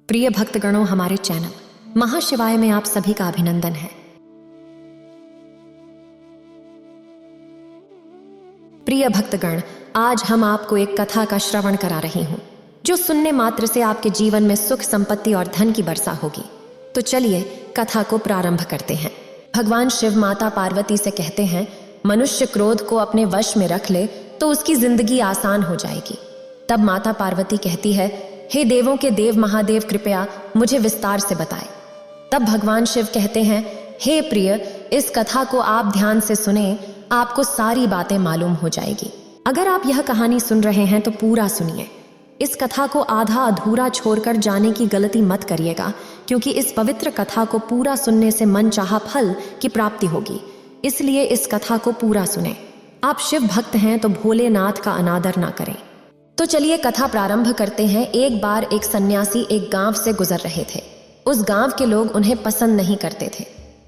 प्रिय भक्तगणों, हमारे चैनल महाशिवाय में आप सभी का अभिनंदन है। प्रिय भक्तगण, आज हम आपको एक कथा का श्रवण करा रही हूँ जो सुनने मात्र से आपके जीवन में सुख, संपत्ति और धन की वर्षा होगी। तो चलिए कथा को प्रारंभ करते हैं। भगवान शिव माता पार्वती से कहते हैं, मनुष्य क्रोध को अपने वश में रख ले तो उसकी जिंदगी आसान हो जाएगी। तब माता पार्वती कहती है, हे देवों के देव महादेव, कृपया मुझे विस्तार से बताएं। तब भगवान शिव कहते हैं, हे प्रिय, इस कथा को आप ध्यान से सुने, आपको सारी बातें मालूम हो जाएगी। अगर आप यह कहानी सुन रहे हैं तो पूरा सुनिए। इस कथा को आधा अधूरा छोड़कर जाने की गलती मत करिएगा, क्योंकि इस पवित्र कथा को पूरा सुनने से मन चाहा फल की प्राप्ति होगी। इसलिए इस कथा को पूरा सुने। आप शिव भक्त हैं तो भोलेनाथ का अनादर ना करें। तो चलिए कथा प्रारंभ करते हैं। एक बार एक सन्यासी एक गांव से गुजर रहे थे। उस गांव के लोग उन्हें पसंद नहीं करते थे।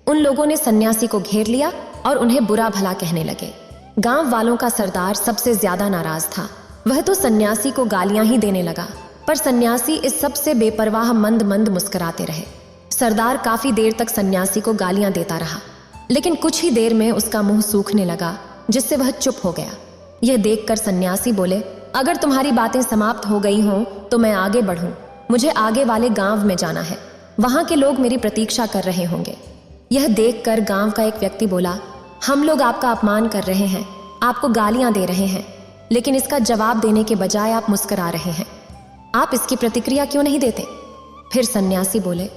उन लोगों ने सन्यासी को घेर लिया और उन्हें बुरा भला कहने लगे। गांव वालों का सरदार सबसे ज्यादा नाराज था। वह तो सन्यासी को गालियां ही देने लगा, पर सन्यासी इस सब से बेपरवाह मंद मंद मुस्कुराते रहे। सरदार काफी देर तक सन्यासी को गालियां देता रहा, लेकिन कुछ ही देर में उसका मुंह सूखने लगा, जिससे वह चुप हो गया। यह देखकर सन्यासी बोले, अगर तुम्हारी बातें समाप्त हो गई हों तो मैं आगे बढ़ूं। मुझे आगे वाले गांव में जाना है, वहां के लोग मेरी प्रतीक्षा कर रहे होंगे। यह देखकर गांव का एक व्यक्ति बोला, हम लोग आपका अपमान कर रहे हैं, आपको गालियां दे रहे हैं, लेकिन इसका जवाब देने के बजाय आप मुस्कुरा रहे हैं। आप इसकी प्रतिक्रिया क्यों नहीं देते? फिर सन्यासी बोले,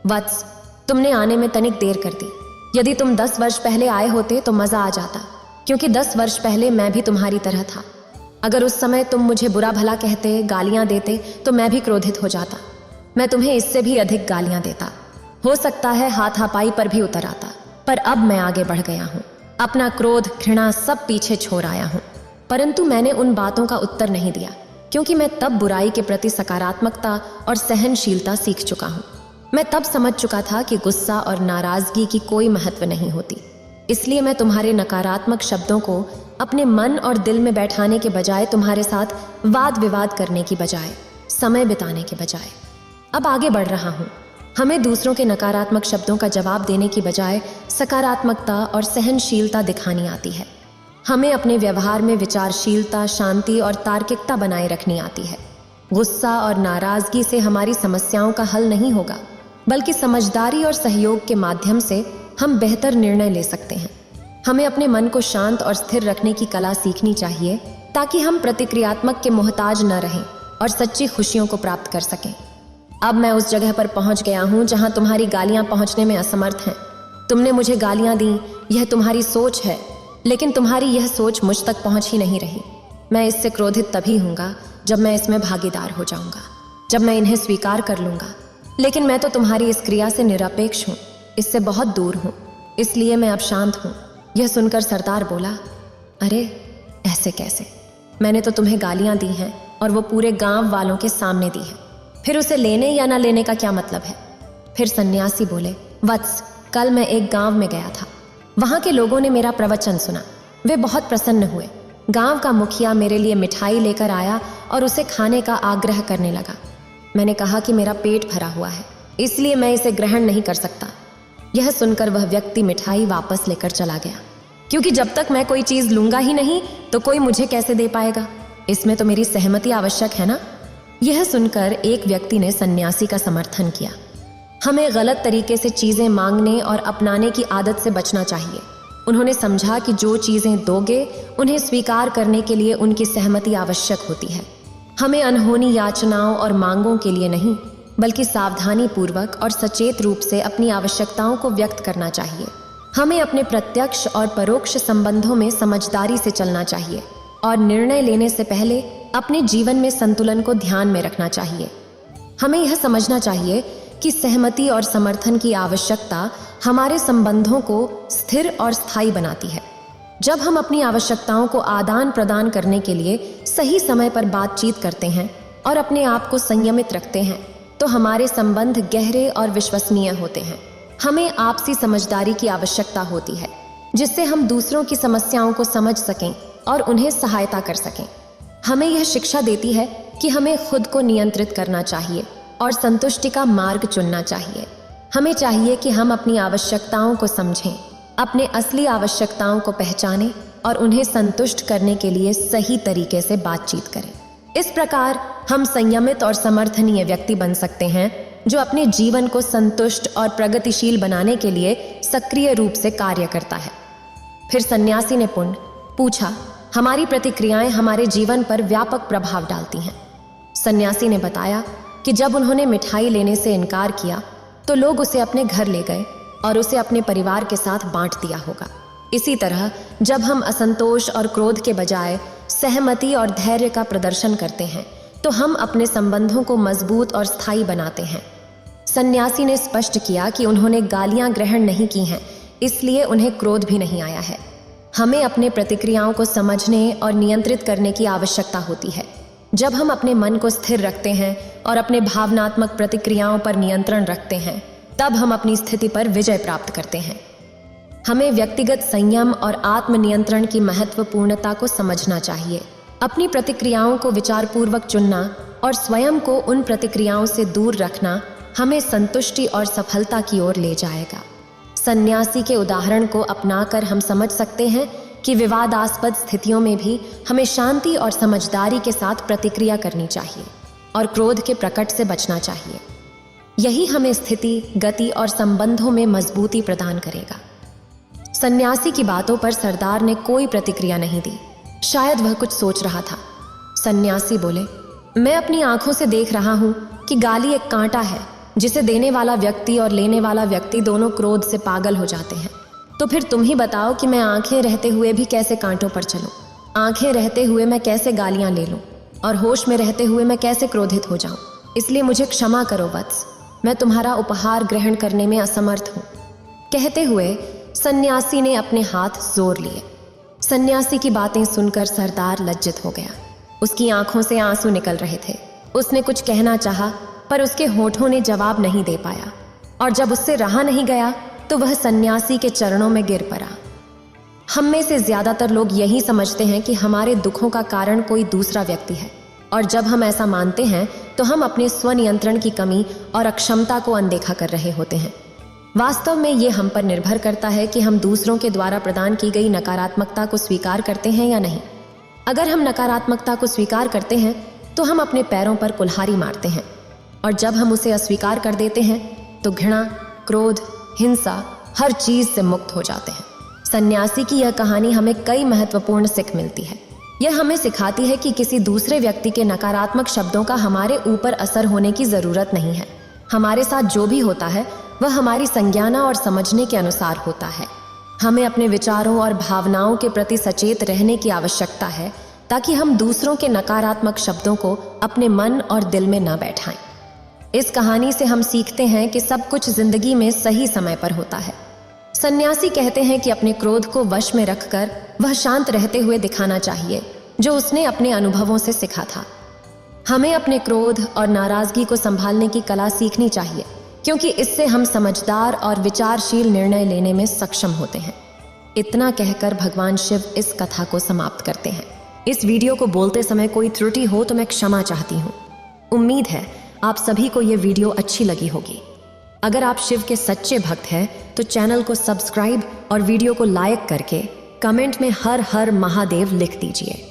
वत्स, तुमने आने में तनिक देर कर दी। यदि तुम 10 वर्ष पहले आए होते तो मजा आ जाता, क्योंकि 10 वर्ष पहले मैं भी तुम्हारी तरह था। अगर उस समय तुम मुझे बुरा भला कहते, गालियां देते, तो मैं भी क्रोधित हो जाता। मैं तुम्हें इससे भी अधिक गालियां देता। हो सकता है हाथापाई पर भी उतर आता, पर अब मैं आगे बढ़ गया हूं। अपना क्रोध, घृणा सब पीछे छोड़ आया हूं। परंतु मैंने उन बातों का उत्तर नहीं दिया, क्योंकि मैं तब बुराई के प्रति सकारात्मकता और सहनशीलता सीख चुका हूं। मैं तब समझ चुका था कि गुस्सा और नाराजगी की कोई महत्व नहीं होती। इसलिए मैं तुम्हारे नकारात्मक शब्दों को अपने मन और दिल में बैठाने के बजाय, तुम्हारे साथ वाद विवाद करने की बजाय, समय बिताने के बजाय अब आगे बढ़ रहा हूँ। हमें दूसरों के नकारात्मक शब्दों का जवाब देने की बजाय सकारात्मकता और सहनशीलता दिखानी आती है। हमें अपने व्यवहार में विचारशीलता, शांति और तार्किकता बनाए रखनी आती है। गुस्सा और नाराजगी से हमारी समस्याओं का हल नहीं होगा, बल्कि समझदारी और सहयोग के माध्यम से हम बेहतर निर्णय ले सकते हैं। हमें अपने मन को शांत और स्थिर रखने की कला सीखनी चाहिए, ताकि हम प्रतिक्रियात्मक के मोहताज न रहें और सच्ची खुशियों को प्राप्त कर सकें। अब मैं उस जगह पर पहुंच गया हूं जहां तुम्हारी गालियां पहुंचने में असमर्थ हैं। तुमने मुझे गालियां दी, यह तुम्हारी सोच है, लेकिन तुम्हारी यह सोच मुझ तक पहुंच ही नहीं रही। मैं इससे क्रोधित तभी हूँगा जब मैं इसमें भागीदार हो जाऊंगा, जब मैं इन्हें स्वीकार कर लूंगा। लेकिन मैं तो तुम्हारी इस क्रिया से निरपेक्ष हूँ, इससे बहुत दूर हूँ, इसलिए मैं अब शांत हूँ। यह सुनकर सरदार बोला, अरे ऐसे कैसे? मैंने तो तुम्हें गालियां दी हैं और वो पूरे गांव वालों के सामने दी हैं। फिर उसे लेने या ना लेने का क्या मतलब है? फिर सन्यासी बोले, वत्स, कल मैं एक गांव में गया था। वहां के लोगों ने मेरा प्रवचन सुना। वे बहुत प्रसन्न हुए। गांव का मुखिया मेरे लिए मिठाई लेकर आया और उसे खाने का आग्रह करने लगा। मैंने कहा कि मेरा पेट भरा हुआ है, इसलिए मैं इसे ग्रहण नहीं कर सकता। यह सुनकर वह व्यक्ति मिठाई वापस लेकर चला गया, क्योंकि जब तक मैं कोई चीज लूंगा ही नहीं तो कोई मुझे कैसे दे पाएगा? इसमें तो मेरी सहमति आवश्यक है ना। यह सुनकर एक व्यक्ति ने सन्यासी का समर्थन किया। हमें गलत तरीके से चीजें मांगने और अपनाने की आदत से बचना चाहिए। उन्होंने समझा कि जो चीजें दोगे उन्हें स्वीकार करने के लिए उनकी सहमति आवश्यक होती है। हमें अनहोनी याचनाओं और मांगों के लिए नहीं, बल्कि सावधानी पूर्वक और सचेत रूप से अपनी आवश्यकताओं को व्यक्त करना चाहिए। हमें अपने प्रत्यक्ष और परोक्ष संबंधों में समझदारी से चलना चाहिए और निर्णय लेने से पहले अपने जीवन में संतुलन को ध्यान में रखना चाहिए। हमें यह समझना चाहिए कि सहमति और समर्थन की आवश्यकता हमारे संबंधों को स्थिर और स्थायी बनाती है। जब हम अपनी आवश्यकताओं को आदान प्रदान करने के लिए सही समय पर बातचीत करते हैं और अपने आप को संयमित रखते हैं, तो हमारे संबंध गहरे और विश्वसनीय होते हैं। हमें आपसी समझदारी की आवश्यकता होती है, जिससे हम दूसरों की समस्याओं को समझ सकें और उन्हें सहायता कर सकें। हमें यह शिक्षा देती है कि हमें खुद को नियंत्रित करना चाहिए और संतुष्टि का मार्ग चुनना चाहिए। हमें चाहिए कि हम अपनी आवश्यकताओं को समझें, अपने असली आवश्यकताओं को पहचानें और उन्हें संतुष्ट करने के लिए सही तरीके से बातचीत करें। इस प्रकार हम संयमित और समर्थनीय व्यक्ति बन सकते हैं जो अपने जीवन को संतुष्ट और प्रगतिशील बनाने के लिए सक्रिय रूप से कार्य करता है। फिर सन्यासी ने पूछा, हमारी प्रतिक्रियाएं हमारे जीवन पर व्यापक प्रभाव डालती हैं। सन्यासी ने बताया कि जब उन्होंने मिठाई लेने से इनकार किया तो लोग उसे अपने घर ले गए और उसे अपने परिवार के साथ बांट दिया होगा। इसी तरह जब हम असंतोष और क्रोध के बजाय सहमति और धैर्य का प्रदर्शन करते हैं तो हम अपने संबंधों को मजबूत और स्थायी बनाते हैं। सन्यासी ने स्पष्ट किया कि उन्होंने गालियां ग्रहण नहीं की हैं, इसलिए उन्हें क्रोध भी नहीं आया है। हमें अपने प्रतिक्रियाओं को समझने और नियंत्रित करने की आवश्यकता होती है। जब हम अपने मन को स्थिर रखते हैं और अपने भावनात्मक प्रतिक्रियाओं पर नियंत्रण रखते हैं, तब हम अपनी स्थिति पर विजय प्राप्त करते हैं। हमें व्यक्तिगत संयम और आत्मनियंत्रण की महत्वपूर्णता को समझना चाहिए। अपनी प्रतिक्रियाओं को विचारपूर्वक चुनना और स्वयं को उन प्रतिक्रियाओं से दूर रखना हमें संतुष्टि और सफलता की ओर ले जाएगा। सन्यासी के उदाहरण को अपनाकर हम समझ सकते हैं कि विवादास्पद स्थितियों में भी हमें शांति और समझदारी के साथ प्रतिक्रिया करनी चाहिए और क्रोध के प्रकट से बचना चाहिए। यही हमें स्थिति, गति और संबंधों में मजबूती प्रदान करेगा। सन्यासी की बातों पर सरदार ने कोई प्रतिक्रिया नहीं दी। शायद वह कुछ सोच रहा था। सन्यासी बोले, मैं अपनी आंखों से देख रहा हूं कि गाली एक कांटा है जिसे देने वाला व्यक्ति और लेने वाला व्यक्ति दोनों क्रोध से पागल हो जाते हैं। तो फिर तुम ही बताओ कि मैं आंखें रहते हुए भी कैसे कांटों पर चलूं? आंखें रहते हुए मैं कैसे गालियां ले लूं और होश में रहते हुए मैं कैसे क्रोधित हो जाऊं? इसलिए मुझे क्षमा करो वत्स, मैं तुम्हारा उपहार ग्रहण करने में असमर्थ हूं। कहते हुए सन्यासी ने अपने हाथ जोड़ लिए। सन्यासी की बातें सुनकर सरदार लज्जित हो गया। उसकी आंखों से आंसू निकल रहे थे। उसने कुछ कहना चाहा पर उसके होठों ने जवाब नहीं दे पाया और जब उससे रहा नहीं गया तो वह सन्यासी के चरणों में गिर पड़ा। हम में से ज्यादातर लोग यही समझते हैं कि हमारे दुखों का कारण कोई दूसरा व्यक्ति है और जब हम ऐसा मानते हैं तो हम अपने स्वनियंत्रण की कमी और अक्षमता को अनदेखा कर रहे होते हैं। वास्तव में ये हम पर निर्भर करता है कि हम दूसरों के द्वारा प्रदान की गई नकारात्मकता को स्वीकार करते हैं या नहीं। अगर हम नकारात्मकता को स्वीकार करते हैं तो हम अपने पैरों पर कुल्हाड़ी मारते हैं और जब हम उसे अस्वीकार कर देते हैं तो घृणा, क्रोध, हिंसा हर चीज से मुक्त हो जाते हैं। सन्यासी की यह कहानी हमें कई महत्वपूर्ण सीख मिलती है। यह हमें सिखाती है कि किसी दूसरे व्यक्ति के नकारात्मक शब्दों का हमारे ऊपर असर होने की जरूरत नहीं है। हमारे साथ जो भी होता है वह हमारी संज्ञाना और समझने के अनुसार होता है। हमें अपने विचारों और भावनाओं के प्रति सचेत रहने की आवश्यकता है ताकि हम दूसरों के नकारात्मक शब्दों को अपने मन और दिल में न बैठाएं। इस कहानी से हम सीखते हैं कि सब कुछ जिंदगी में सही समय पर होता है। सन्यासी कहते हैं कि अपने क्रोध को वश में रखकर वह शांत रहते हुए दिखाना चाहिए, जो उसने अपने अनुभवों से सीखा था। हमें अपने क्रोध और नाराजगी को संभालने की कला सीखनी चाहिए, क्योंकि इससे हम समझदार और विचारशील निर्णय लेने में सक्षम होते हैं। इतना कहकर भगवान शिव इस कथा को समाप्त करते हैं। इस वीडियो को बोलते समय कोई त्रुटि हो तो मैं क्षमा चाहती हूँ। उम्मीद है आप सभी को ये वीडियो अच्छी लगी होगी। अगर आप शिव के सच्चे भक्त हैं तो चैनल को सब्सक्राइब और वीडियो को लाइक करके कमेंट में हर हर महादेव लिख दीजिए।